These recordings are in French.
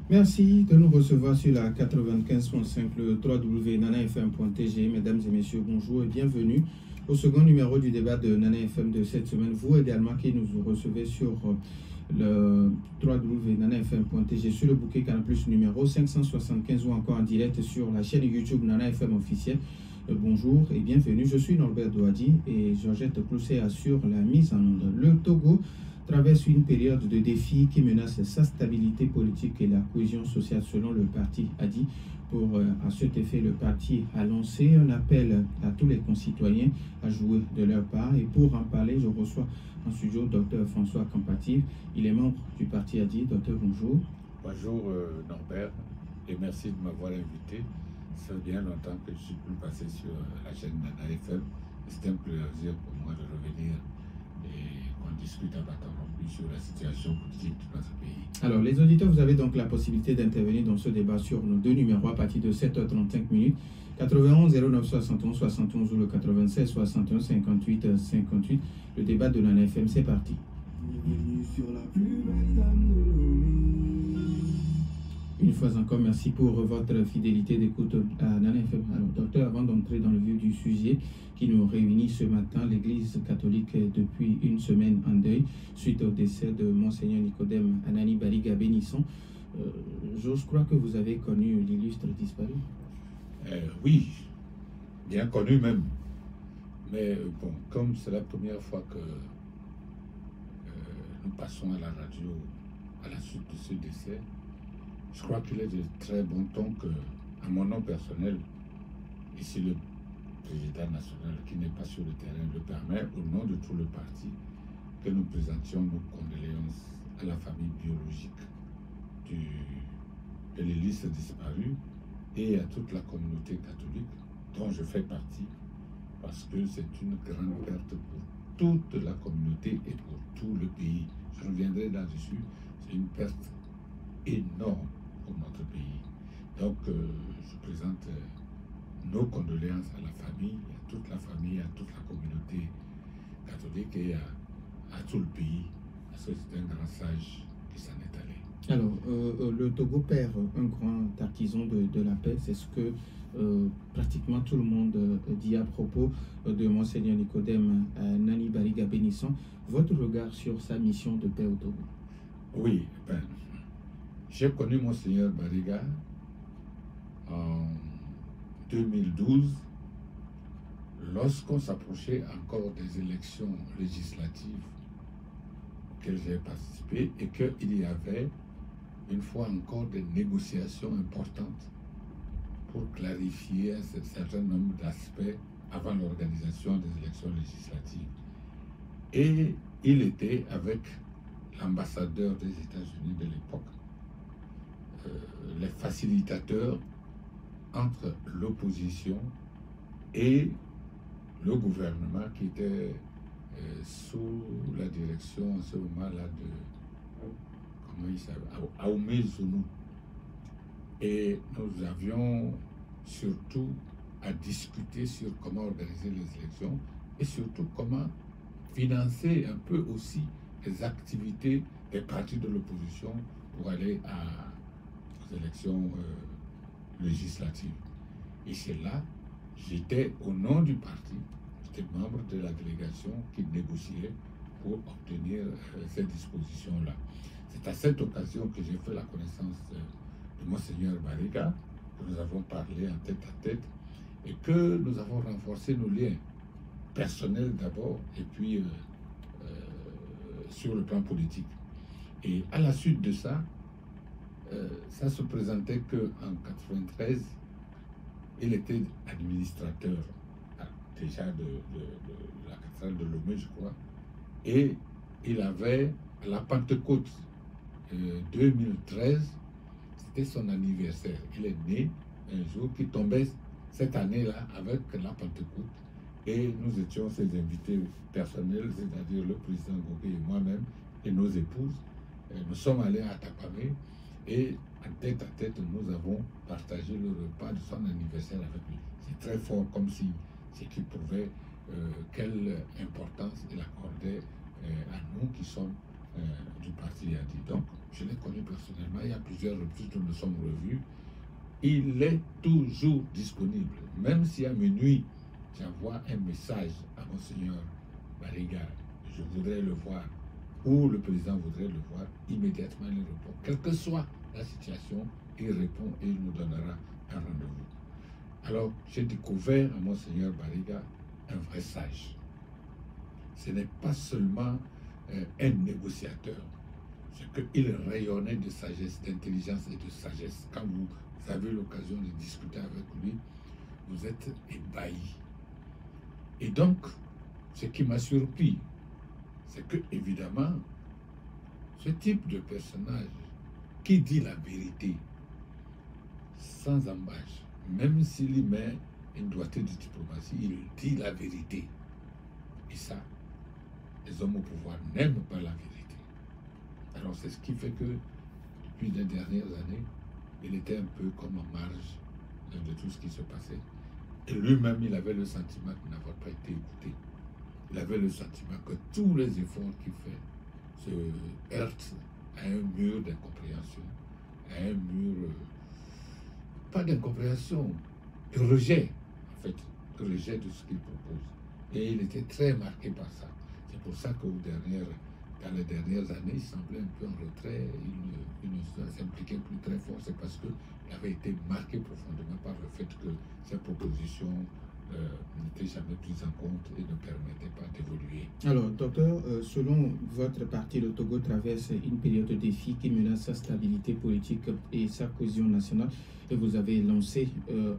Merci de nous recevoir sur la 95.5, le www.nanafm.tg. Mesdames et messieurs, bonjour et bienvenue au second numéro du débat de Nana FM de cette semaine. Vous également qui nous recevez sur le www.nanafm.tg, sur le bouquet Canal Plus numéro 575 ou encore en direct sur la chaîne YouTube Nana FM officielle. Bonjour et bienvenue. Je suis Norbert Douadi et Georgette Clousset assure la mise en onde. Le Togo traverse une période de défis qui menace sa stabilité politique et la cohésion sociale selon le parti ADI. À cet effet, le parti a lancé un appel à tous les concitoyens à jouer de leur part. Et pour en parler, je reçois en studio Dr François Kampativ. Il est membre du parti ADI. Docteur, bonjour. Bonjour Norbert et merci de m'avoir invité. Ça fait bien longtemps que je suis plus passé sur la chaîne Nana FM. C'est un plaisir pour moi de revenir et qu'on discute à bâton rompu sur la situation politique de notre pays. Alors, les auditeurs, vous avez donc la possibilité d'intervenir dans ce débat sur nos deux numéros à partir de 7h35 minutes. 91 09 71 71 ou le 96 61 58 58. Le débat de Nana FM, c'est parti. Une fois encore, merci pour votre fidélité d'écoute à Nana FM. Alors, docteur, avant d'entrer dans le vif du sujet qui nous réunit ce matin, l'Église catholique est depuis une semaine en deuil suite au décès de Monseigneur Nicodème Anani Bariga Bénisson. Je crois que vous avez connu l'illustre disparu. Oui, bien connu même. Mais bon, comme c'est la première fois que nous passons à la radio à la suite de ce décès, je crois qu'il est de très bon ton que, à mon nom personnel, ici le président national qui n'est pas sur le terrain le permet, au nom de tout le parti, que nous présentions nos condoléances à la famille biologique de l'illustre disparu et à toute la communauté catholique dont je fais partie, parce que c'est une grande perte pour toute la communauté et pour tout le pays. Je reviendrai là-dessus, c'est une perte énorme pour notre pays. Donc, je présente nos condoléances à la famille, à toute la famille, à toute la communauté catholique et à tout le pays, parce que c'est un grand sage qui s'en est allé. Alors, le Togo perd un grand artisan de la paix, c'est ce que pratiquement tout le monde dit à propos de Monseigneur Nicodème Nani Bariga Bénisson. Votre regard sur sa mission de paix au Togo? Oui, ben, j'ai connu Monseigneur Bariga en 2012, lorsqu'on s'approchait encore des élections législatives auxquelles j'ai participé et qu'il y avait une fois encore des négociations importantes pour clarifier un certain nombre d'aspects avant l'organisation des élections législatives. Et il était avec l'ambassadeur des États-Unis de l'époque, les facilitateurs entre l'opposition et le gouvernement qui était sous la direction en ce moment-là de, comment il s'appelle, Ahmed Zounou. Et nous avions surtout à discuter sur comment organiser les élections et surtout comment financer un peu aussi les activités des partis de l'opposition pour aller aux élections législatives. Et c'est là, j'étais au nom du parti, j'étais membre de la délégation qui négociait pour obtenir ces dispositions-là. C'est à cette occasion que j'ai fait la connaissance de Monseigneur Bariga, que nous avons parlé en tête à tête et que nous avons renforcé nos liens personnels d'abord et puis sur le plan politique. Et à la suite de ça, ça se présentait qu'en 93, il était administrateur déjà de la cathédrale de Lomé, je crois, et il avait à la Pentecôte 2013, c'était son anniversaire. Il est né un jour qui tombait cette année-là avec la Pentecôte, et nous étions ses invités personnels, c'est-à-dire le président Gobé et moi-même et nos épouses. Nous sommes allés à Tapamé et en tête à tête, nous avons partagé le repas de son anniversaire avec lui. C'est très fort, comme si ce qui prouvait quelle importance il accordait à nous qui sommes du parti a dit. Donc, je l'ai connu personnellement, il y a plusieurs reprises que nous nous sommes revus. Il est toujours disponible. Même si à minuit, j'envoie un message à Monseigneur Bariga, je voudrais le voir, ou le président voudrait le voir, immédiatement il répond. Quelle que soit la situation, il répond et il nous donnera un rendez-vous. Alors, j'ai découvert à Monseigneur Bariga un vrai sage. Ce n'est pas seulement un négociateur, c'est qu'il rayonnait de sagesse, d'intelligence et de sagesse. Quand vous avez l'occasion de discuter avec lui, vous êtes ébahi. Et donc, ce qui m'a surpris, c'est que, évidemment, ce type de personnage qui dit la vérité sans embâche, même s'il y met une doigté de diplomatie, il dit la vérité. Et ça, les hommes au pouvoir n'aiment pas la vérité. Alors c'est ce qui fait que, depuis les dernières années, il était un peu comme en marge de tout ce qui se passait. Et lui-même, il avait le sentiment qu'il n'avait pas été écouté. Il avait le sentiment que tous les efforts qu'il fait se heurtent à un mur d'incompréhension, à un mur, pas d'incompréhension, de rejet, en fait, de rejet de ce qu'il propose. Et il était très marqué par ça. C'est pour ça que dans les dernières années, il semblait un peu en retrait, il ne s'impliquait plus très fort. C'est parce qu'il avait été marqué profondément par le fait que ses propositions n'étaient jamais prises en compte et ne permettaient pas d'évoluer. Alors, docteur, selon votre parti, le Togo traverse une période de défi qui menace sa stabilité politique et sa cohésion nationale. Et vous avez lancé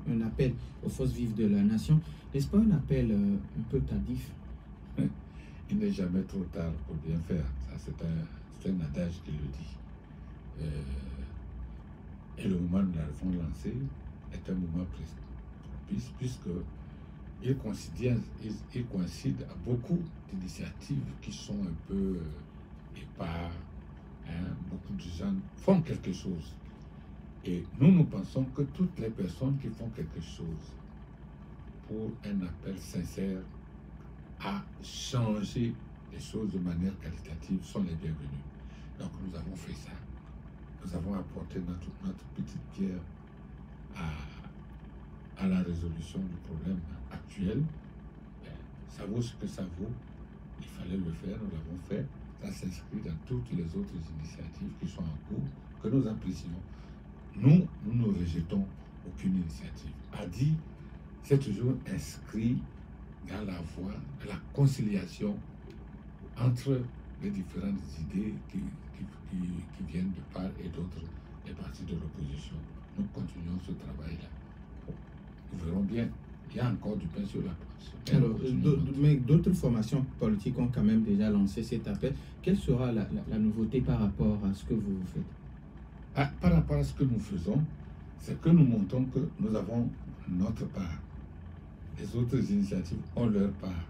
un appel aux forces vives de la nation. N'est-ce pas un appel un peu tardif? Il n'est jamais trop tard pour bien faire. Ça, c'est un adage qui le dit. Et le moment où nous l'avons lancé est un moment propice, puisque il coïncide à beaucoup d'initiatives qui sont un peu épars. Beaucoup de gens font quelque chose. Et nous pensons que toutes les personnes qui font quelque chose pour un appel sincère à changer les choses de manière qualitative sont les bienvenus. Donc nous avons fait ça. Nous avons apporté notre petite pierre à la résolution du problème actuel. Ça vaut ce que ça vaut. Il fallait le faire, nous l'avons fait. Ça s'inscrit dans toutes les autres initiatives qui sont en cours, que nous apprécions. Nous ne rejetons aucune initiative. Adi s'est toujours inscrit dans la voie de la conciliation entre les différentes idées qui viennent de part et d'autre des partis de l'opposition. Nous continuons ce travail-là. Nous verrons bien. Il y a encore du pain sur la planche. Alors, mais d'autres formations politiques ont quand même déjà lancé cet appel. Quelle sera la nouveauté par rapport à ce que vous faites? Par rapport à ce que nous faisons, c'est que nous montrons que nous avons notre part. Les autres initiatives ont leur part.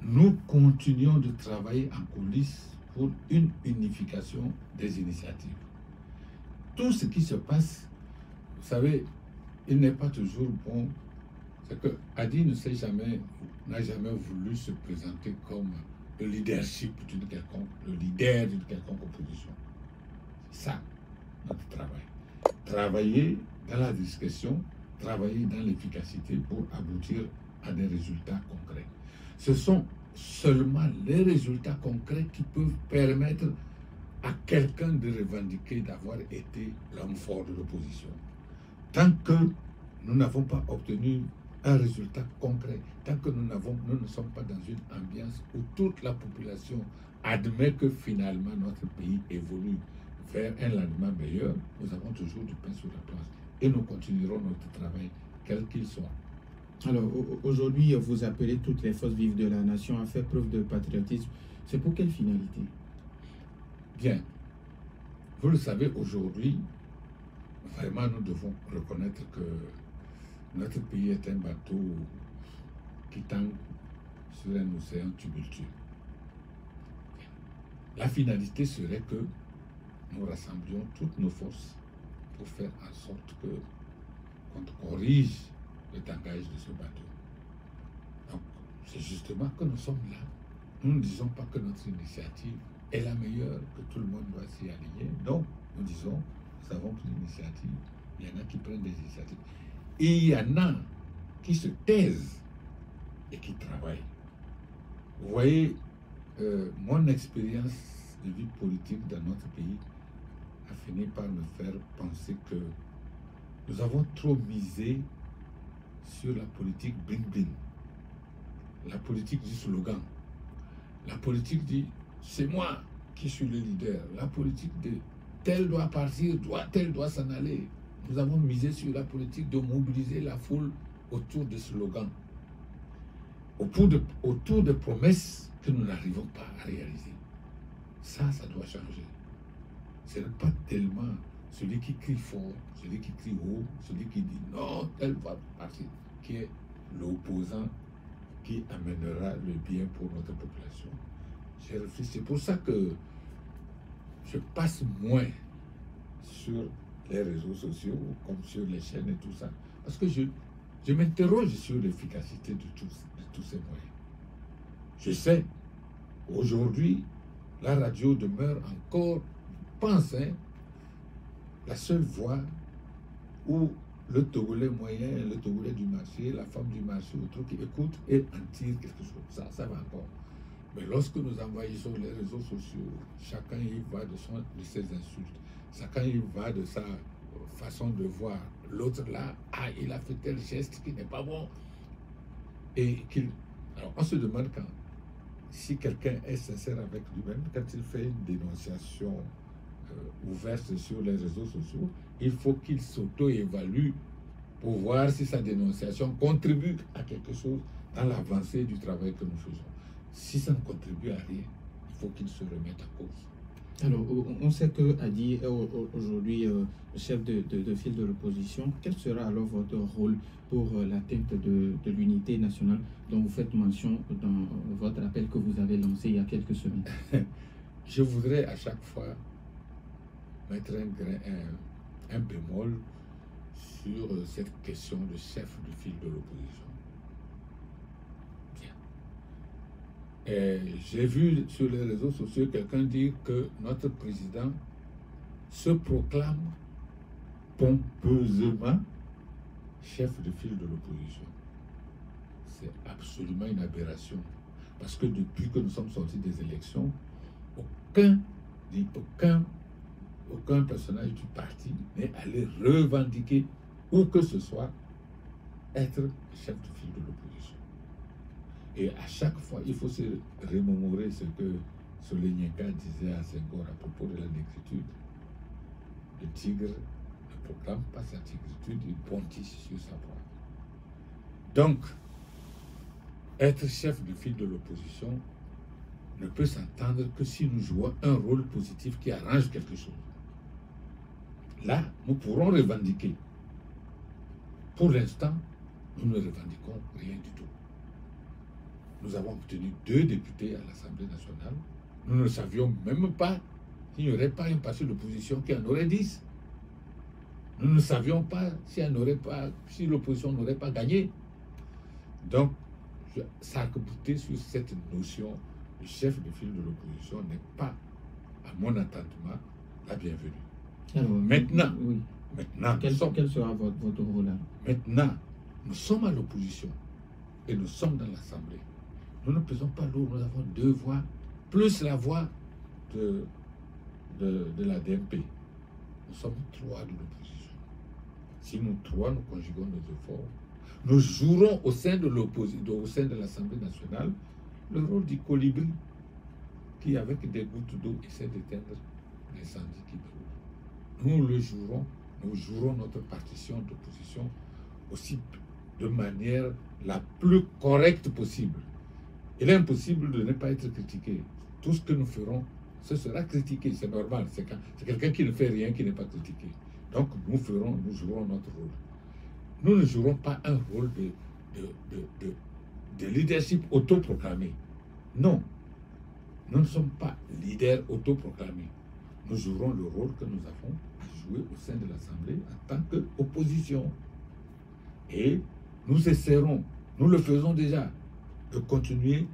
Nous continuons de travailler en coulisses pour une unification des initiatives. Tout ce qui se passe, vous savez, il n'est pas toujours bon. C'est que Adi n'a jamais voulu se présenter comme le leadership d'une quelconque, le leader d'une quelconque opposition. C'est ça notre travail. Travailler dans la discrétion, travailler dans l'efficacité pour aboutir à des résultats concrets. Ce sont seulement les résultats concrets qui peuvent permettre à quelqu'un de revendiquer d'avoir été l'homme fort de l'opposition. Tant que nous n'avons pas obtenu un résultat concret, tant que nous ne sommes pas dans une ambiance où toute la population admet que finalement notre pays évolue vers un lendemain meilleur, nous avons toujours du pain sur la planche et nous continuerons notre travail, quel qu'il soit. Alors, aujourd'hui, vous appelez toutes les forces vives de la nation à faire preuve de patriotisme. C'est pour quelle finalité? Bien. Vous le savez, aujourd'hui, vraiment, nous devons reconnaître que notre pays est un bateau qui tangue sur un océan tumultueux. La finalité serait que nous rassemblions toutes nos forces pour faire en sorte qu'on corrige le tangage de ce bateau. Donc, c'est justement que nous sommes là. Nous ne disons pas que notre initiative est la meilleure, que tout le monde doit s'y aligner. Donc, nous disons, nous avons pris l'initiative, il y en a qui prennent des initiatives. Et il y en a qui se taisent et qui travaillent. Vous voyez, mon expérience de vie politique dans notre pays a fini par me faire penser que nous avons trop misé sur la politique bling-bling, la politique du slogan, la politique dit c'est moi qui suis le leader, la politique de tel doit partir, tel doit s'en aller. Nous avons misé sur la politique de mobiliser la foule autour de slogans, autour de promesses que nous n'arrivons pas à réaliser. Ça doit changer. Ce n'est pas tellement celui qui crie fort, celui qui crie haut, celui qui dit non, tel va partir, qui est l'opposant qui amènera le bien pour notre population. J'ai réfléchi. C'est pour ça que je passe moins sur les réseaux sociaux, comme sur les chaînes et tout ça, parce que je m'interroge sur l'efficacité de tous ces moyens. Je sais, aujourd'hui, la radio demeure encore, je pense, la seule voie où le Togolais moyen, le Togolais du marché, la femme du marché, autre qui écoute et en tire quelque chose. Ça va encore. Mais lorsque nous envahissons les réseaux sociaux, chacun y va de ses insultes, chacun y va de sa façon de voir. L'autre là, il a fait tel geste qui n'est pas bon. Alors on se demande si quelqu'un est sincère avec lui-même, quand il fait une dénonciation ouverte sur les réseaux sociaux, il faut qu'il s'auto-évalue pour voir si sa dénonciation contribue à quelque chose dans l'avancée du travail que nous faisons. Si ça ne contribue à rien, il faut qu'il se remette en cause. Alors, on sait que Hadi est aujourd'hui chef de file de l'opposition. Quel sera alors votre rôle pour l'atteinte de l'unité nationale dont vous faites mention dans votre appel que vous avez lancé il y a quelques semaines? Je voudrais à chaque fois mettre un bémol sur cette question de chef de file de l'opposition. J'ai vu sur les réseaux sociaux quelqu'un dire que notre président se proclame pompeusement chef de file de l'opposition. C'est absolument une aberration. Parce que depuis que nous sommes sortis des élections, aucun personnage du parti n'est allé revendiquer où que ce soit être chef de file de l'opposition. Et à chaque fois, il faut se remémorer ce que Solenyenka disait à Senghor à propos de la négritude. Le tigre ne proclame pas sa tigritude, il pontiche sur sa proie. Donc, être chef de file de l'opposition ne peut s'entendre que si nous jouons un rôle positif qui arrange quelque chose. Là, nous pourrons revendiquer. Pour l'instant, nous ne revendiquons rien du tout. Nous avons obtenu 2 députés à l'Assemblée nationale. Nous ne savions même pas qu'il n'y aurait pas un parti d'opposition qui en aurait 10. Nous ne savions pas si l'opposition n'aurait pas gagné. Donc, s'arc-bouter sur cette notion de chef de file de l'opposition n'est pas, à mon entendement, la bienvenue. Alors, maintenant, quel sera votre rôle là? Maintenant, nous sommes à l'opposition et nous sommes dans l'Assemblée. Nous ne pesons pas lourd, nous avons 2 voix, plus la voix de la DMP. Nous sommes 3 de l'opposition. Si nous 3, nous conjuguons nos efforts, nous jouerons au sein de l'Assemblée nationale le rôle du colibri qui, avec des gouttes d'eau, essaie d'éteindre l'incendie qui brûle. Nous le jouerons, nous jouerons notre partition d'opposition aussi de manière la plus correcte possible. Il est impossible de ne pas être critiqué. Tout ce que nous ferons, ce sera critiqué, c'est normal. C'est quelqu'un qui ne fait rien qui n'est pas critiqué. Donc nous jouerons notre rôle. Nous ne jouerons pas un rôle de leadership autoproclamé. Non, nous ne sommes pas leaders autoproclamés. Nous jouerons le rôle que nous avons à jouer au sein de l'Assemblée en tant qu'opposition. Et nous le faisons déjà, de continuer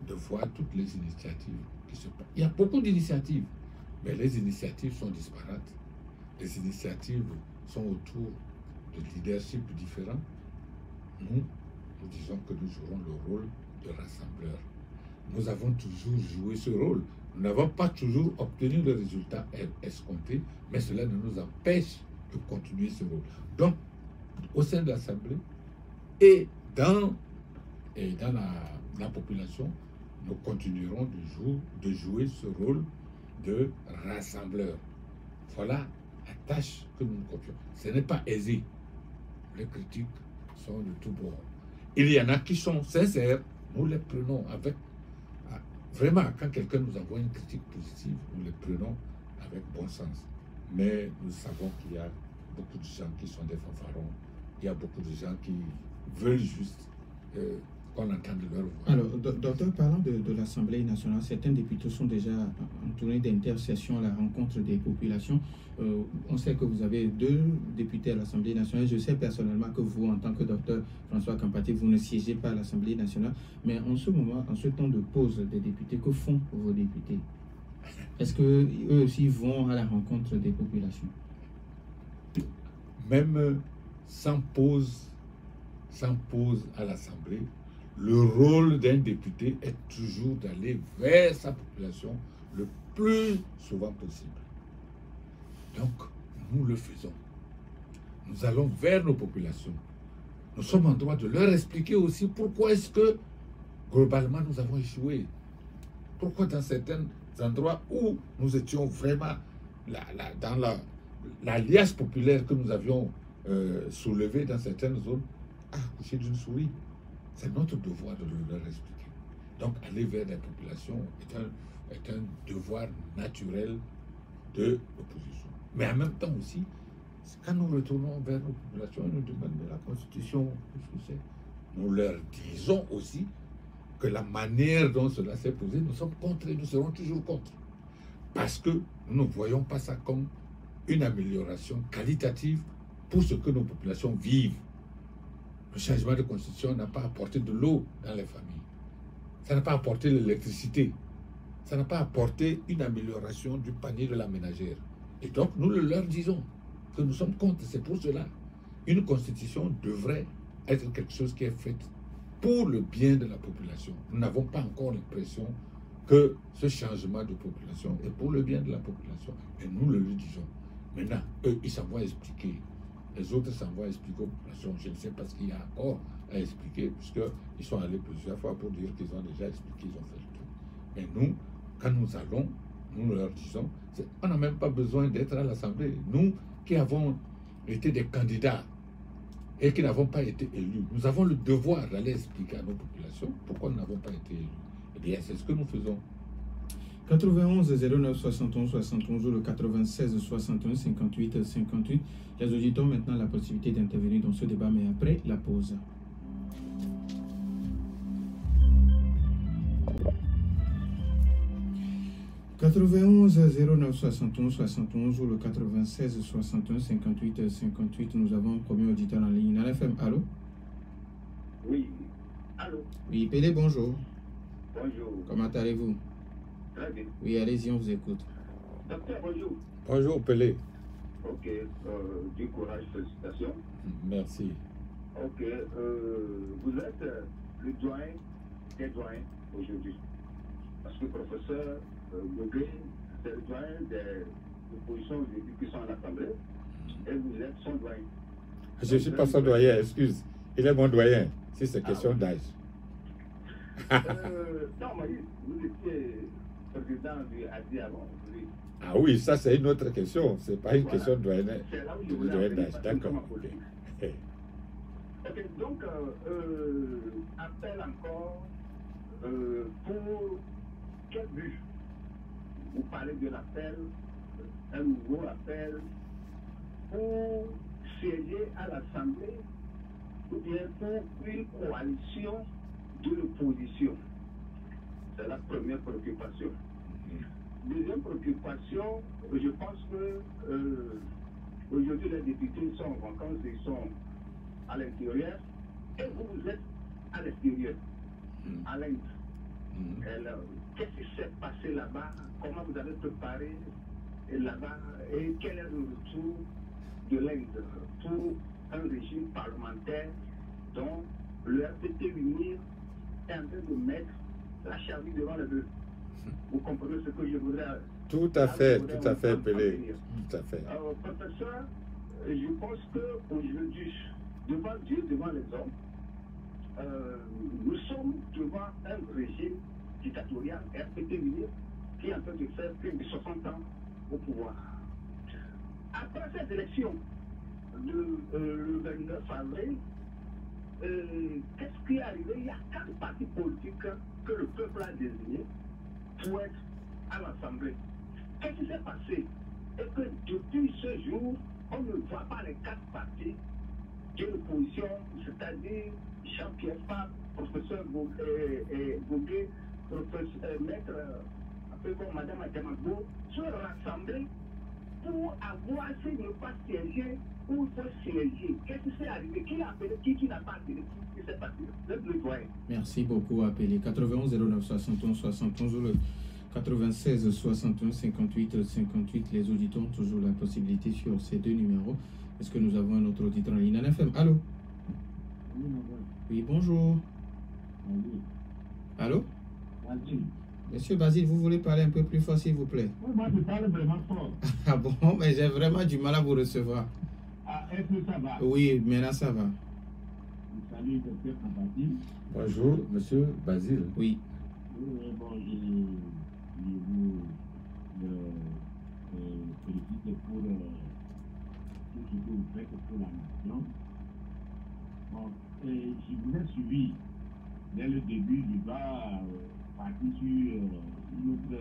de voir toutes les initiatives qui se passent. Il y a beaucoup d'initiatives, mais les initiatives sont disparates. Les initiatives sont autour de leaderships différents. Nous disons que nous jouerons le rôle de rassembleur. Nous avons toujours joué ce rôle. Nous n'avons pas toujours obtenu le résultat escompté, mais cela ne nous empêche de continuer ce rôle. Donc, au sein de l'Assemblée et dans la population, nous continuerons de jouer ce rôle de rassembleur. Voilà la tâche que nous nous confions. Ce n'est pas aisé. Les critiques sont de tout bord. Il y en a qui sont sincères, nous les prenons avec... Vraiment, quand quelqu'un nous envoie une critique positive, nous les prenons avec bon sens. Mais nous savons qu'il y a beaucoup de gens qui sont des fanfarons. Il y a beaucoup de gens qui veulent juste qu'on entende leur voix. Alors, docteur, parlant de l'Assemblée nationale, certains députés sont déjà en tournée d'intercession à la rencontre des populations. On sait que vous avez 2 députés à l'Assemblée nationale. Je sais personnellement que vous, en tant que docteur François Kampati, vous ne siégez pas à l'Assemblée nationale. Mais en ce moment, en ce temps de pause des députés, que font vos députés? Est-ce qu'eux aussi vont à la rencontre des populations? Même sans pause à l'Assemblée, le rôle d'un député est toujours d'aller vers sa population le plus souvent possible. Donc, nous le faisons. Nous allons vers nos populations. Nous sommes en droit de leur expliquer aussi pourquoi est-ce que, globalement, nous avons échoué. Pourquoi dans certains endroits où nous étions vraiment dans l'alliance populaire que nous avions soulevée dans certaines zones, à coucher d'une souris. C'est notre devoir de leur expliquer. Donc, aller vers les populations est un devoir naturel de l'opposition. Mais en même temps aussi, quand nous retournons vers nos populations, ils nous demandent de la Constitution, qu'est-ce que c'est? Nous leur disons aussi que la manière dont cela s'est posé, nous sommes contre et nous serons toujours contre. Parce que nous ne voyons pas ça comme une amélioration qualitative pour ce que nos populations vivent. Le changement de constitution n'a pas apporté de l'eau dans les familles. Ça n'a pas apporté l'électricité. Ça n'a pas apporté une amélioration du panier de la ménagère. Et donc, nous leur disons que nous sommes contre. C'est pour cela. Une constitution devrait être quelque chose qui est fait pour le bien de la population. Nous n'avons pas encore l'impression que ce changement de population est pour le bien de la population. Et nous le lui disons. Maintenant, eux, ils s'en vont expliquer. Les autres s'en vont expliquer aux populations. Je ne sais pas ce qu'il y a encore à expliquer, puisqu'ils sont allés plusieurs fois pour dire qu'ils ont déjà expliqué, ils ont fait le tout. Mais nous, quand nous allons, nous leur disons, on n'a même pas besoin d'être à l'Assemblée. Nous qui avons été des candidats et qui n'avons pas été élus, nous avons le devoir d'aller expliquer à nos populations pourquoi nous n'avons pas été élus. Eh bien, c'est ce que nous faisons. 91 09 71 71 ou le 96 61 58 58. Les auditeurs ont maintenant la possibilité d'intervenir dans ce débat, mais après la pause. « 91 09 71 71 ou le 96 61 58 58. Nous avons un premier auditeur en ligne. Nana FM, allô? Oui, allô? Oui, PD, bonjour. Bonjour. Comment allez-vous? Très bien. Oui, allez-y, on vous écoute. Docteur, bonjour. Bonjour, Pelé. Ok, du courage, félicitations. Merci. Ok, vous êtes le doyen des doyens aujourd'hui. Parce que professeur Gauguin, c'est le doyen des oppositions aujourd'hui qui sont à l'Assemblée. Et vous êtes son doyen. Je ne suis pas son doyen, excuse. Il est mon doyen, si c'est question d'âge. Non, Maïs, vous étiez président du ADI avant. Ah oui, ça c'est une autre question. Ce n'est pas une question de doyen d'âge. D'accord. Ok, donc, appel encore pour quel but? Vous parlez de l'appel, un nouveau appel pour siéger à l'Assemblée ou bien pour une coalition de l'opposition. C'est la première préoccupation. Deuxième préoccupation, je pense que aujourd'hui les députés sont en vacances, ils sont à l'intérieur et vous êtes à l'extérieur, à l'Inde. Qu'est-ce qui s'est passé là-bas? Comment vous avez préparé là-bas? Et quel est le retour de l'Inde pour un régime parlementaire dont le RPT Unir est en train de mettre la charrue devant le bœuf? Vous comprenez ce que je voudrais... Tout à fait, Pelé. Tout à fait. Professeur, je pense qu'aujourd'hui, devant Dieu, devant les hommes, nous sommes devant un régime dictatorial, RPT Unir, qui est en train de faire plus de 60 ans au pouvoir. Après cette élection, le 29 avril, qu'est-ce qui est arrivé? Il y a 4 partis politiques que le peuple a désignés pour être à l'Assemblée. Qu'est-ce qui s'est passé? Et que depuis ce jour, on ne voit pas les 4 partis de l'opposition, c'est-à-dire Jean-Pierre Fabre, professeur Bogué, professeur maître, après comme Madame Adjamagbo, se rassembler pour avoir, s'il ne pas siéger, ou il faut siéger. Qu'est-ce qui s'est arrivé? Qui a appelé? Qui n'a pas appelé? Qui s'est passé? Le doyen. Merci beaucoup, appelé 91 09 71 71 ou le 96 61 58 58. Les auditeurs ont toujours la possibilité sur ces 2 numéros. Est-ce que nous avons un autre auditeur en ligne? Nana FM, allô? Oui, bonjour. Allô? Monsieur Basile, vous voulez parler un peu plus fort, s'il vous plaît? Oui, moi je parle vraiment fort. Ah bon, mais j'ai vraiment du mal à vous recevoir. Ah, est-ce que ça va? Oui, maintenant ça va. Salut, docteur Basile. Bonjour, monsieur Basile. Oui. Oui, bon, je vous félicite pour tout ce que vous faites pour la nation. Bon, je vous ai suivi dès le début du bas. Parti sur une autre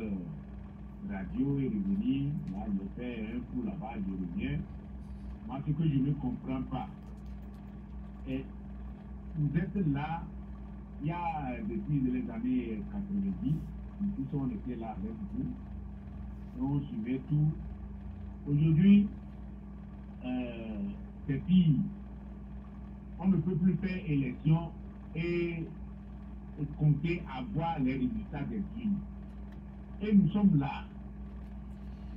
radio et revenu, là je fais un coup là-bas, je reviens. Moi ce que je ne comprends pas, et vous êtes là, il y a depuis les années 90, nous tous on était là avec vous, et on suivait tout. Aujourd'hui, c'est pire. On ne peut plus faire élection et compter avoir les résultats des urnes. Et nous sommes là.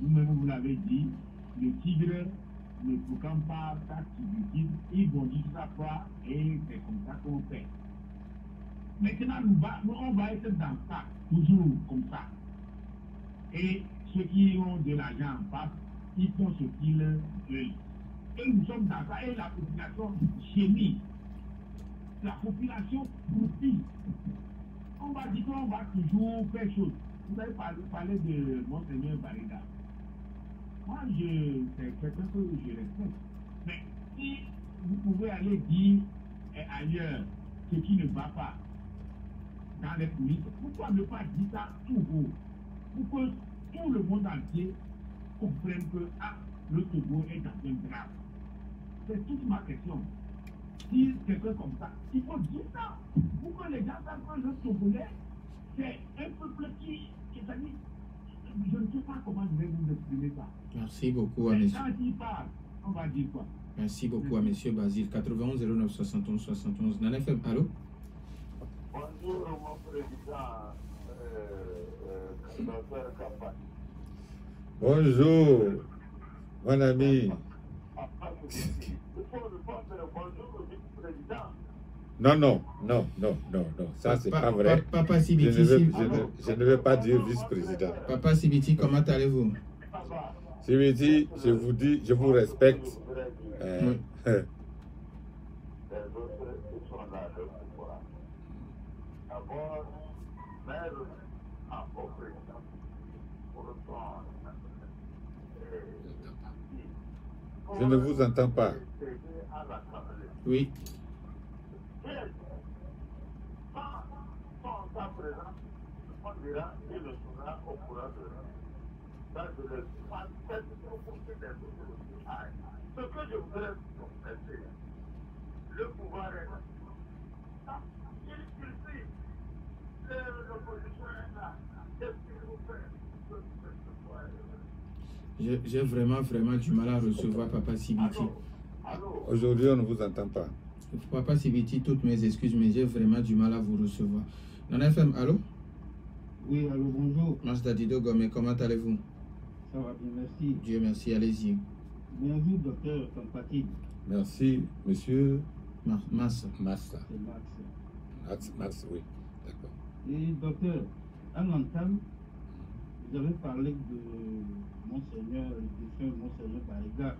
Nous-mêmes, vous l'avez dit, le tigre ne proclame pas sa tigre, ils vont dire ça fois et c'est comme ça qu'on fait. Maintenant, on va être dans ça, toujours comme ça. Et ceux qui ont de l'argent en face, ils font ce qu'ils veulent. Et nous sommes dans ça, et la population gémit. La population profite. On va dire qu'on va toujours faire chose. Vous avez parlé de Monseigneur Barida. Moi, c'est quelqu'un que je respecte. Mais si vous pouvez aller dire ailleurs ce qui ne va pas dans les coulisses, pourquoi ne pas dire ça tout haut? Pour que tout le monde entier comprenne que le Togo est dans un drame. C'est toute ma question. Si quelqu'un comme ça, il faut dire ça. Pour que les gens savent que le Togolais, c'est un peuple qui c'est-à-dire, je ne sais pas comment je vais vous exprimer ça. Merci beaucoup à monsieur. Quand il parle, on va dire quoi? Merci beaucoup à monsieur Basile. 91 09 71 71. Nana FM, allô? Bonjour, mon président, docteur Campagne. Bonjour, mon ami. Non, ça c'est pas vrai. Papa Sibiti, je ne vais pas dire vice-président. Papa Sibiti, comment allez-vous? Sibiti, je vous dis, je vous respecte. Je ne vous entends pas. Oui. Ce que je voudrais vous confesser, le pouvoir est là. L'opposition est là. Qu'est-ce qu'il vous fait? J'ai vraiment du mal à recevoir Papa Sibiti. Aujourd'hui, on ne vous entend pas. Papa Sibiti, toutes mes excuses, mais j'ai vraiment du mal à vous recevoir. Nana FM, allô? Oui, allô, bonjour. Masda Dido Gomé, comment allez-vous? Ça va bien, merci. Dieu merci, allez-y. Bonjour, docteur Kampati. Merci, monsieur Massa. Massa. C'est Max. Max, oui, d'accord. Et docteur, à l'entame, vous avez parlé de Monseigneur, le défunt Monseigneur Barriga.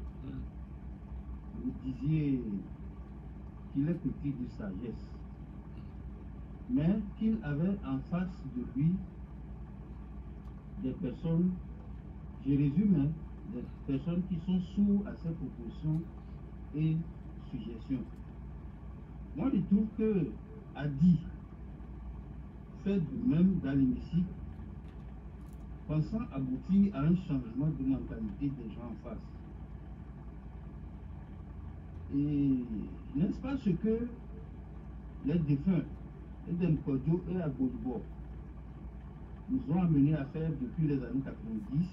Vous disiez qu'il est petit de sagesse, mais qu'il avait en face de lui des personnes, je résume, hein, des personnes qui sont sourdes à ses propositions et suggestions. Moi, je trouve que Adi fait de même dans l'hémicycle, pensant aboutir à un changement de mentalité des gens en face. Et n'est-ce pas ce que les défunts, Edem Kodjo et Agodbo, nous ont amenés à faire depuis les années 90,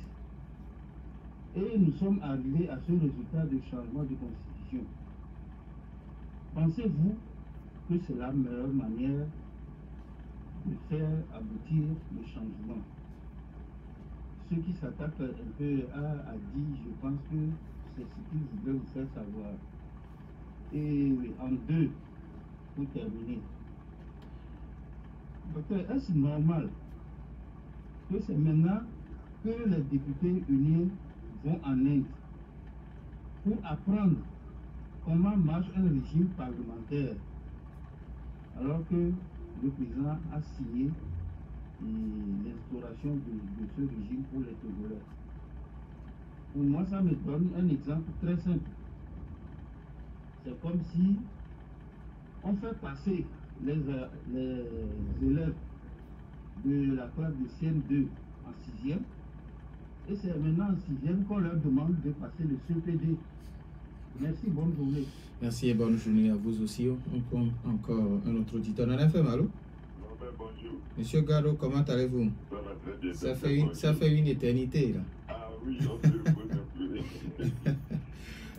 et nous sommes arrivés à ce résultat de changement de constitution. Pensez-vous que c'est la meilleure manière de faire aboutir le changement? Ceux qui s'attaquent un peu à Adi, je pense que c'est ce qu'ils voudraient vous faire savoir. Et en deux, pour terminer, docteur, est-ce normal que c'est maintenant que les députés unis vont en Inde pour apprendre comment marche un régime parlementaire, alors que le président a signé l'instauration de ce régime pour les Togolais? Pour moi, ça me donne un exemple très simple. C'est comme si on fait passer les élèves de la classe de CM2 en 6e, et c'est maintenant en 6e qu'on leur demande de passer le CPD. Merci, bonne journée. Merci et bonne journée à vous aussi. On prend encore un autre auditeur. On a fait mal. Bonjour. Monsieur Gallo, comment allez-vous? Ça va très bien. Ça fait une éternité là. Ah oui, on se repose un peu.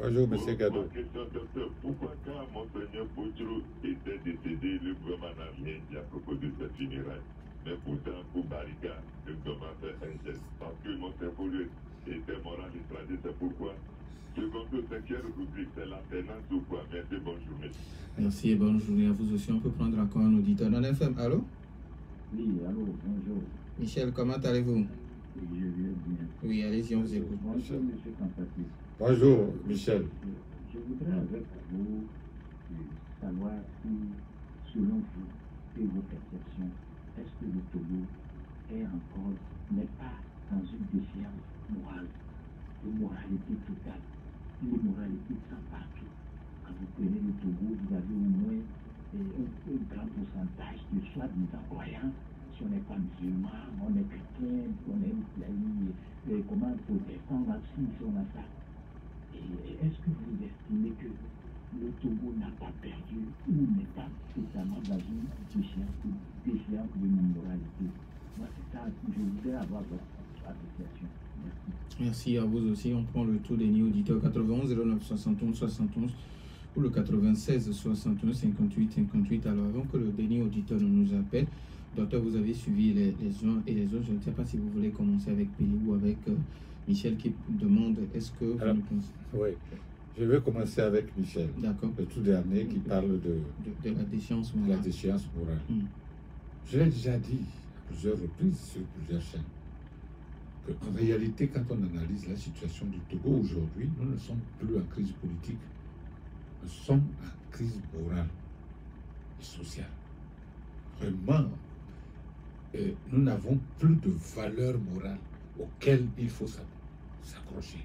Bonjour, monsieur Gado. Ma question, docteur, pourquoi quand Monseigneur Bojro était décédé, le gouvernement n'a rien dit à propos de sa funérailles? Mais pourtant, pour Barriga, le gouvernement fait un geste. Parce que Monseigneur Bojro était moral étranger, c'est pourquoi. Seconde ou cinquième rubrique, c'est la pénance ou quoi? Merci, bonne journée. Merci et bonne journée à vous aussi. On peut prendre encore un auditeur dans l'FM. Allô? Oui, allô, bonjour. Michel, comment allez-vous? Oui, je viens bien. Oui, allez-y, on vous écoute. Bonjour, monsieur Kampati. Bonjour, Michel. Je voudrais avec vous savoir si, selon vous et vos perceptions, est-ce que le Togo n'est pas dans une défiance morale, de moralité totale, une moralité sans partout? Quand vous prenez le Togo, vous avez au moins un grand pourcentage de soi-disant croyants. Si on n'est pas musulman, on est chrétien, on est islamique, comment protestant, on a ci, on a ça. Et est-ce que vous estimez que le Togo n'a pas perdu ou n'est pas totalement dans une défiance de moralité? Moi, c'est ça, je voudrais avoir votre appréciation. Merci. Merci à vous aussi. On prend le tour des nids auditeurs 91 09 71 71 ou le 96 61 58 58. Alors avant que le dernier auditeur ne nous appelle, docteur, vous avez suivi les uns et les autres. Je ne sais pas si vous voulez commencer avec Péli ou avec Michel qui demande est-ce que vous ne pensez... Oui, je vais commencer avec Michel. D'accord. Le tout dernier qui parle de la déchéance morale. La déchéance morale. Je l'ai déjà dit à plusieurs reprises sur plusieurs chaînes. En réalité, quand on analyse la situation du Togo aujourd'hui, nous ne sommes plus en crise politique, nous sommes en crise morale et sociale. Vraiment, nous n'avons plus de valeurs morales auxquelles il faut s'accrocher.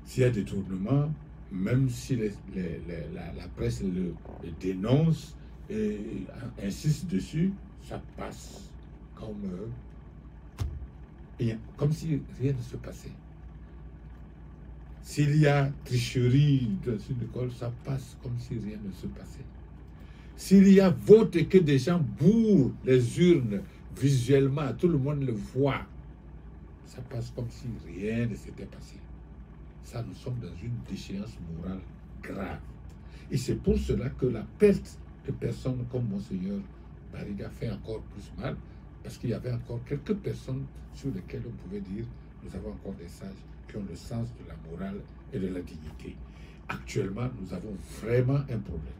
S'il y a des détournements, même si la presse le dénonce et insiste dessus, ça passe comme si rien ne se passait. S'il y a tricherie dans une école, ça passe comme si rien ne se passait. S'il y a vote et que des gens bourrent les urnes visuellement, tout le monde le voit, ça passe comme si rien ne s'était passé. Ça, nous sommes dans une déchéance morale grave. Et c'est pour cela que la perte de personnes comme Monseigneur Bariga fait encore plus mal parce qu'il y avait encore quelques personnes sur lesquelles on pouvait dire nous avons encore des sages qui ont le sens de la morale et de la dignité. Actuellement, nous avons vraiment un problème.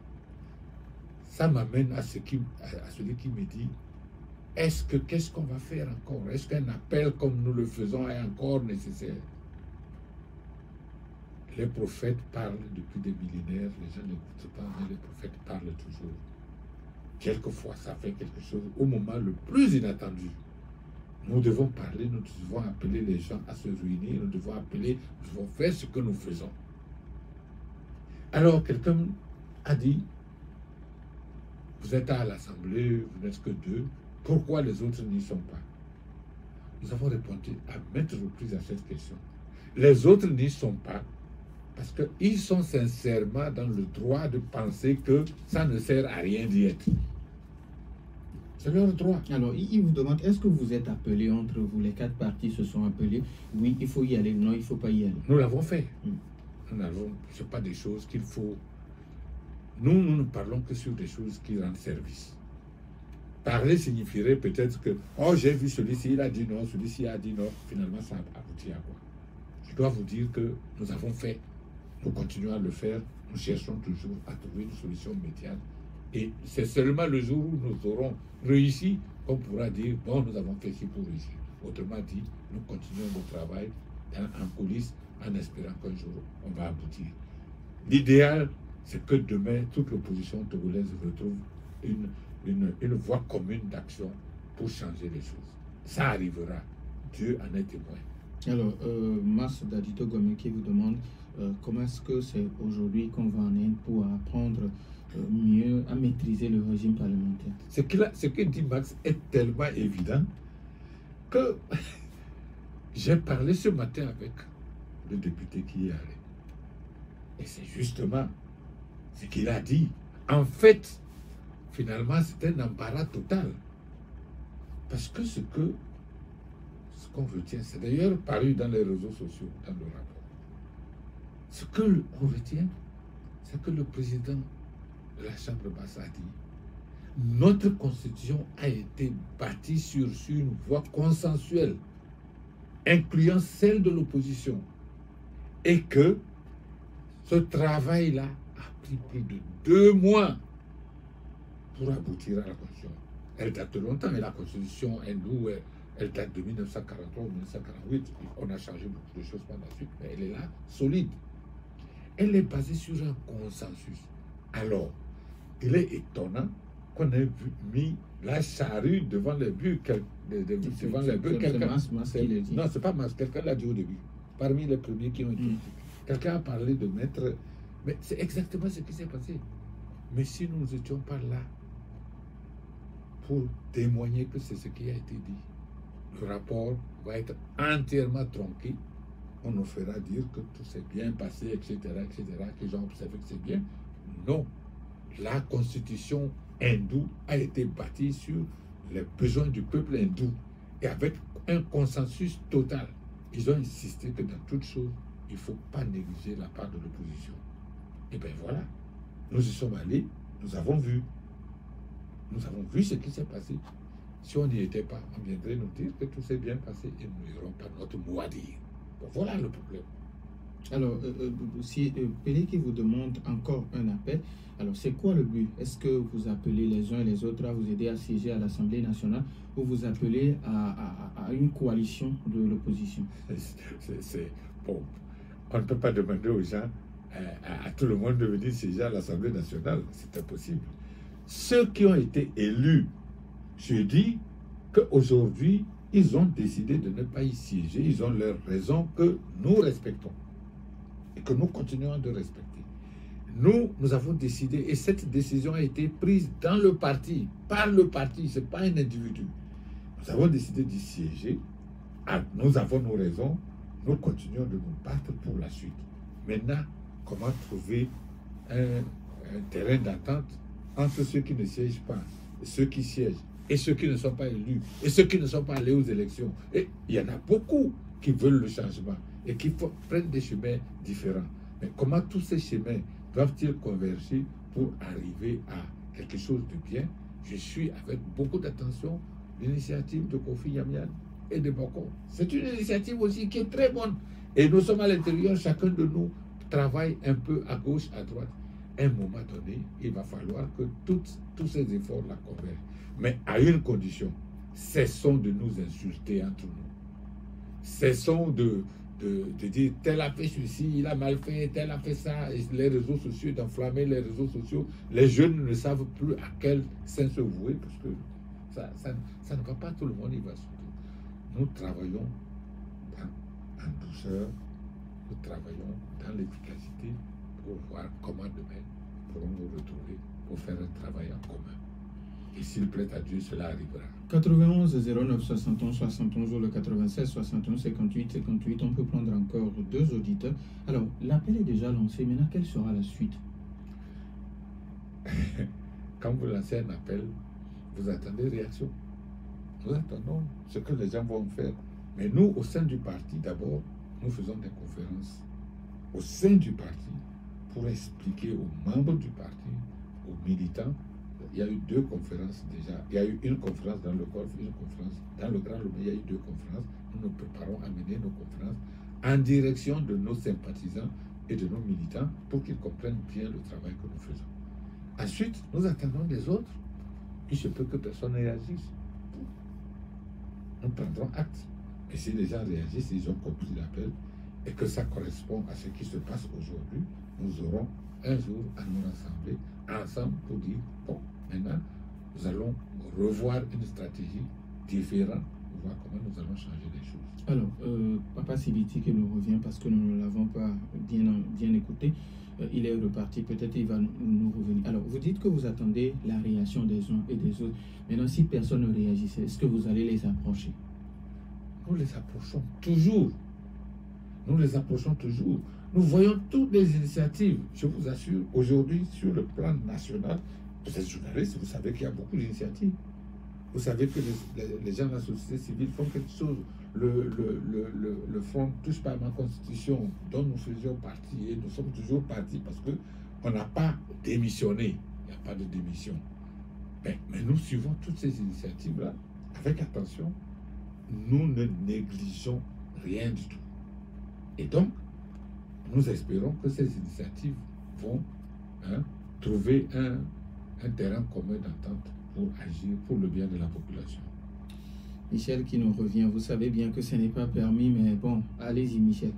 Ça m'amène à celui qui me dit qu'est-ce qu'on va faire encore? Est-ce qu'un appel comme nous le faisons est encore nécessaire? Les prophètes parlent depuis des millénaires, les gens n'écoutent pas, mais les prophètes parlent toujours. Quelquefois, ça fait quelque chose au moment le plus inattendu. Nous devons parler, nous devons appeler les gens à se réunir, nous devons faire ce que nous faisons. Alors, quelqu'un a dit, vous êtes à l'Assemblée, vous n'êtes que 2, pourquoi les autres n'y sont pas? Nous avons répondu à maintes reprises à cette question. Les autres n'y sont pas parce qu'ils sont sincèrement dans le droit de penser que ça ne sert à rien d'y être. C'est leur droit. Alors, il vous demande, est-ce que vous êtes appelés entre vous, les 4 partis se sont appelés, oui, il faut y aller, non, il ne faut pas y aller. Nous l'avons fait. Ce n'est pas des choses qu'il faut... Nous ne parlons que sur des choses qui rendent service. Parler signifierait peut-être que, oh, j'ai vu celui-ci, il a dit non, celui-ci a dit non. Finalement, ça aboutit à quoi? Je dois vous dire que nous avons fait, nous continuons à le faire, nous cherchons toujours à trouver une solution médiane. Et c'est seulement le jour où nous aurons réussi qu'on pourra dire, bon, nous avons fait ci pour réussir. Autrement dit, nous continuons le travail en coulisses en espérant qu'un jour, on va aboutir. L'idéal, c'est que demain, toute l'opposition togolaise retrouve une voie commune d'action pour changer les choses. Ça arrivera. Dieu en est témoin. Alors, Mas Dadito Gomé qui vous demande comment est-ce que c'est aujourd'hui qu'on va en Inde pour apprendre mieux à maîtriser le régime parlementaire. Ce que dit Max est tellement évident que j'ai parlé ce matin avec le député qui est allé. Et c'est justement ce qu'il a dit. En fait, finalement, c'est un embarras total. Parce que ce qu'on retient, c'est d'ailleurs paru dans les réseaux sociaux, dans le rapport. Ce qu'on retient, c'est que le président de la Chambre basse a dit notre constitution a été bâtie sur une voie consensuelle, incluant celle de l'opposition, et que ce travail-là a pris plus de 2 mois pour aboutir à la constitution. Elle date de longtemps, mais la constitution hindoue, elle date de 1943 ou 1948. On a changé beaucoup de choses par la suite, mais elle est là, solide. Elle est basée sur un consensus. Alors, il est étonnant qu'on ait mis la charrue devant les buts. Devant les buts, quelqu'un... Non, c'est pas Mas, quelqu'un l'a dit au début. Parmi les premiers qui ont été... Quelqu'un a parlé de mettre... Mais c'est exactement ce qui s'est passé. Mais si nous n'étions pas là pour témoigner que c'est ce qui a été dit, le rapport va être entièrement tronqué. On nous fera dire que tout s'est bien passé, etc., que les gens observent que c'est bien. Non. La constitution hindoue a été bâtie sur les besoins du peuple hindou et avec un consensus total. Ils ont insisté que dans toute chose, il ne faut pas négliger la part de l'opposition. Et bien voilà, nous y sommes allés, nous avons vu. Nous avons vu ce qui s'est passé. Si on n'y était pas, on viendrait nous dire que tout s'est bien passé et nous n'aurons pas notre mot à dire. Donc voilà le problème. Alors, si Pelé qui vous demande encore un appel, alors c'est quoi le but? Est-ce que vous appelez les uns et les autres à vous aider à siéger à l'Assemblée nationale ou vous appelez à une coalition de l'opposition? Bon, on ne peut pas demander aux gens, à tout le monde de venir siéger à l'Assemblée nationale. C'est impossible. Ceux qui ont été élus, je dis qu'aujourd'hui, ils ont décidé de ne pas y siéger. Ils ont leurs raisons que nous respectons et que nous continuons de respecter. Nous avons décidé, et cette décision a été prise dans le parti, par le parti, ce n'est pas un individu. Nous avons décidé d'y siéger. Nous avons nos raisons. Nous continuons de nous battre pour la suite. Maintenant, comment trouver un terrain d'entente entre ceux qui ne siègent pas, ceux qui siègent, et ceux qui ne sont pas élus, et ceux qui ne sont pas allés aux élections. Et il y en a beaucoup qui veulent le changement et qui prennent des chemins différents. Mais comment tous ces chemins doivent-ils converger pour arriver à quelque chose de bien? je suis avec beaucoup d'attention l'initiative de Kofi Yamian et de Boko. C'est une initiative aussi qui est très bonne. Et nous sommes à l'intérieur, chacun de nous travaille un peu à gauche, à droite. À un moment donné, il va falloir que tous ces efforts-là convergent. Mais à une condition, cessons de nous insulter entre nous. Cessons de dire tel a fait ceci, il a mal fait, tel a fait ça. Et les réseaux sociaux, d'enflammer les réseaux sociaux. Les jeunes ne savent plus à quel sein se vouer parce que ça ne va pas, tout le monde y va. Nous travaillons en douceur, nous travaillons dans l'efficacité pour voir comment demain nous pourrons nous retrouver pour faire un travail en commun. Et s'il plaît à Dieu, cela arrivera. 91 09 71 71 ou le 96 61 58 58. On peut prendre encore 2 auditeurs. Alors, l'appel est déjà lancé. Maintenant, quelle sera la suite? Quand vous lancez un appel, vous attendez réaction. Nous attendons ce que les gens vont faire. Mais nous, au sein du parti, d'abord, nous faisons des conférences au sein du parti pour expliquer aux membres du parti, aux militants. Il y a eu 2 conférences déjà. Il y a eu une conférence dans le Golfe, une conférence dans le Grand Lomé. Il y a eu 2 conférences. Nous nous préparons à mener nos conférences en direction de nos sympathisants et de nos militants pour qu'ils comprennent bien le travail que nous faisons. Ensuite, nous attendons des autres. Il se peut que personne ne réagisse. Nous prendrons acte. Et si les gens réagissent, ils ont compris l'appel et que ça correspond à ce qui se passe aujourd'hui, nous aurons un jour à nous rassembler ensemble pour dire, bon, maintenant, nous allons revoir une stratégie différente pour voir comment nous allons changer les choses. Alors, Papa Sibiti qui nous revient parce que nous ne l'avons pas bien écouté. Il est reparti, peut-être il va nous revenir. Alors, vous dites que vous attendez la réaction des uns et des autres. Maintenant, si personne ne réagissait, est-ce que vous allez les approcher? Nous les approchons toujours. Nous les approchons toujours. Nous voyons toutes les initiatives. Je vous assure, aujourd'hui, sur le plan national, vous êtes journaliste, vous savez qu'il y a beaucoup d'initiatives. Vous savez que les gens de la société civile font quelque chose. Le Front touche pas à ma constitution, dont nous faisions partie, et nous sommes toujours partis parce qu'on n'a pas démissionné. Il n'y a pas de démission. Mais nous suivons toutes ces initiatives-là avec attention. Nous ne négligeons rien du tout. Et donc, nous espérons que ces initiatives vont trouver un terrain commun d'entente pour agir pour le bien de la population. Michel qui nous revient, vous savez bien que ce n'est pas permis, mais bon, allez-y Michel.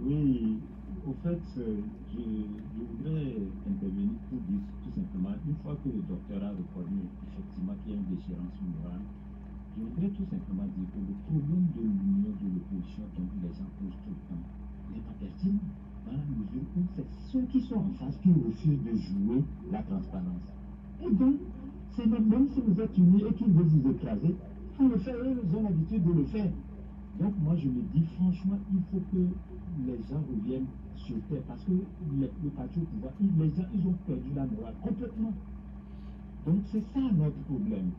Oui, au fait, je voudrais intervenir pour dire tout simplement, une fois que le docteur a reconnu effectivement qu'il y a une déchéance morale, je voudrais tout simplement dire que le problème de l'union de l'opposition dont les gens posent tout le temps n'est pas pertinent, dans la mesure où c'est ceux qui sont en face qui refusent de jouer la transparence. Et donc, c'est même si vous êtes unis et qu'ils veulent vous écraser, il faut le faire, ils ont l'habitude de le faire. Donc moi je me dis franchement, il faut que les gens reviennent sur terre parce que le parti au pouvoir, les gens ils ont perdu la morale complètement. Donc c'est ça notre problème.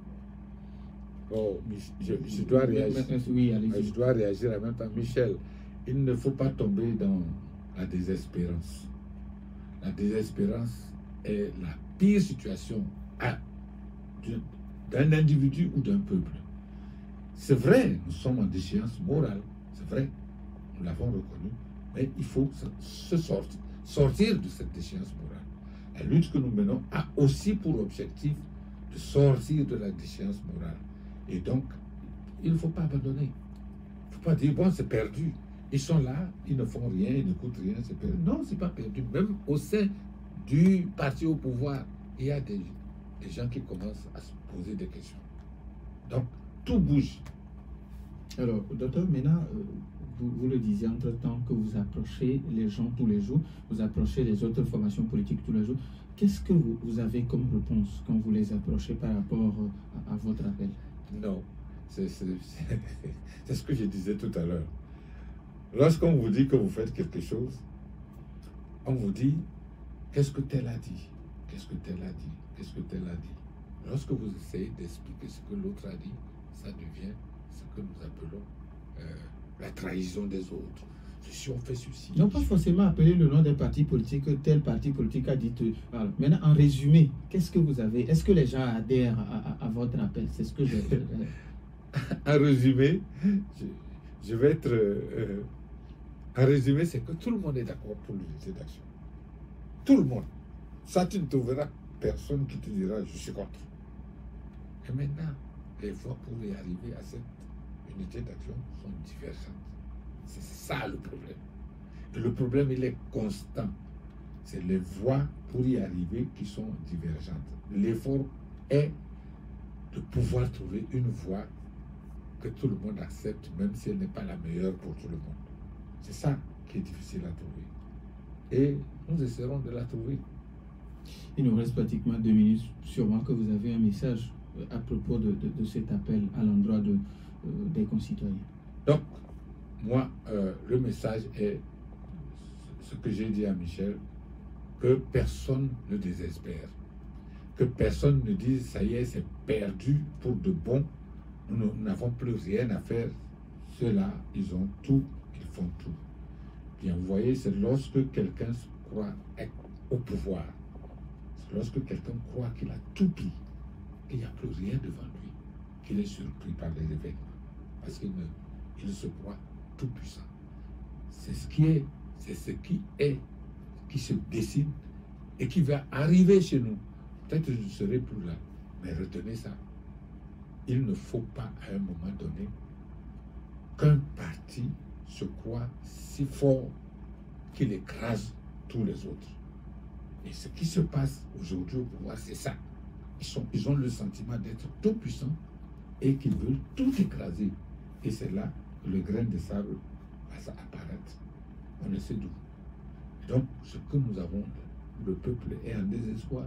Oh, je dois réagir. Oui, je dois réagir en même temps. Michel, il ne faut pas tomber dans la désespérance. La désespérance est la pire situation d'un individu ou d'un peuple. C'est vrai, nous sommes en déchéance morale, c'est vrai, nous l'avons reconnu, mais il faut sortir de cette déchéance morale. La lutte que nous menons a aussi pour objectif de sortir de la déchéance morale. Et donc, il ne faut pas abandonner. Il ne faut pas dire, bon, c'est perdu. Ils sont là, ils ne font rien, ils n'écoutent rien, c'est perdu. Non, c'est pas perdu. Même au sein du parti au pouvoir, il y a des gens qui commencent à se poser des questions. Donc, tout bouge. Alors, docteur, maintenant, vous le disiez entre-temps que vous approchez les gens tous les jours, vous approchez les autres formations politiques tous les jours. Qu'est-ce que vous avez comme réponse quand vous les approchez par rapport à votre appel? Non, c'est ce que je disais tout à l'heure. Lorsqu'on vous dit que vous faites quelque chose, on vous dit, qu'est-ce que tel a dit? Qu'est-ce que tel a dit? Qu'est-ce que tel a dit? Lorsque vous essayez d'expliquer ce que l'autre a dit, ça devient ce que nous appelons la trahison des autres. Si on fait ceci... Non, pas forcément appeler le nom d'un parti politique, tel parti politique a dit... Voilà. Maintenant, en résumé, qu'est-ce que vous avez? Est-ce que les gens adhèrent à votre appel? C'est ce que je... En résumé, je vais être... en résumé, c'est que tout le monde est d'accord pour l'unité d'action. Tout le monde. Ça, tu ne trouveras personne qui te dira « je suis contre ». Et maintenant, les voies pour y arriver à cette unité d'action sont divergentes. C'est ça le problème. Et le problème, il est constant. C'est les voies pour y arriver qui sont divergentes. L'effort est de pouvoir trouver une voie que tout le monde accepte, même si elle n'est pas la meilleure pour tout le monde. C'est ça qui est difficile à trouver. Et nous essaierons de la trouver. Il nous reste pratiquement 2 minutes. Sûrement que vous avez un message à propos de cet appel à l'endroit des concitoyens. Donc, moi, le message est ce que j'ai dit à Michel, que personne ne désespère, que personne ne dise ça y est, c'est perdu pour de bon, nous n'avons plus rien à faire. Ceux-là, ils ont tout, ils font tout. Bien, vous voyez, c'est lorsque quelqu'un croit être au pouvoir, c'est lorsque quelqu'un croit qu'il a tout pris, qu'il n'y a plus rien devant lui, qu'il est surpris par les événements, parce qu'il se croit tout puissant. C'est ce qui se décide et qui va arriver chez nous. Peut-être que je ne serai plus là, mais retenez ça. Il ne faut pas à un moment donné qu'un parti se croit si fort qu'il écrase tous les autres. Et ce qui se passe aujourd'hui au pouvoir, c'est ça. Ils ont le sentiment d'être tout puissants et qu'ils veulent tout écraser. Et c'est là que le grain de sable va apparaître. On ne sait d'où. Donc, ce que nous avons, le peuple est en désespoir.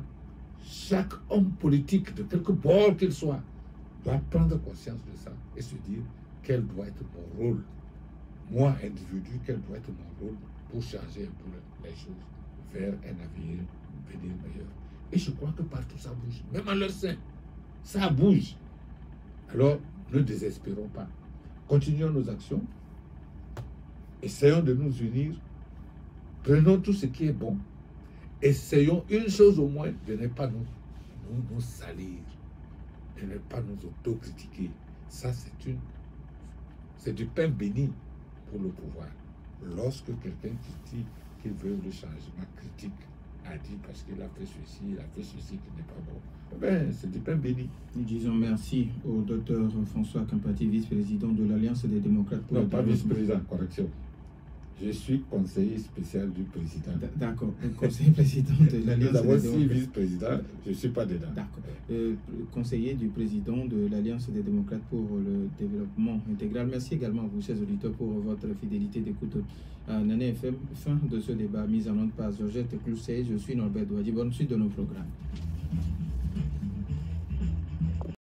Chaque homme politique, de quelque bord qu'il soit, doit prendre conscience de ça et se dire quel doit être mon rôle. Moi, individu, quel doit être mon rôle pour changer un peu les choses vers un avenir meilleur. Et je crois que partout ça bouge, même en leur sein, ça bouge. Alors, ne désespérons pas. Continuons nos actions. Essayons de nous unir. Prenons tout ce qui est bon. Essayons une chose au moins, de ne pas nous salir, de ne pas nous autocritiquer. Ça, c'est du pain béni pour le pouvoir. Lorsque quelqu'un critique qu'il veut le changement, critique, a dit parce qu'il a fait ceci, il a fait ceci qui n'est pas bon. Eh bien, c'est du pain béni. Nous disons merci au docteur François Kampati, vice-président de l'Alliance des démocrates pour non, pas vice-président, correction. Je suis conseiller spécial du président. D'accord, conseiller président de l'Alliance des démocrates. Si vice-président, je ne suis pas dedans. D'accord. Conseiller du président de l'Alliance des démocrates pour le développement intégral. Merci également à vous, chers auditeurs, pour votre fidélité d'écoute à Nana FM. Fin de ce débat mis en onde par Georgette Clousset. Je suis Norbert Douadi. Bonne suite de nos programmes.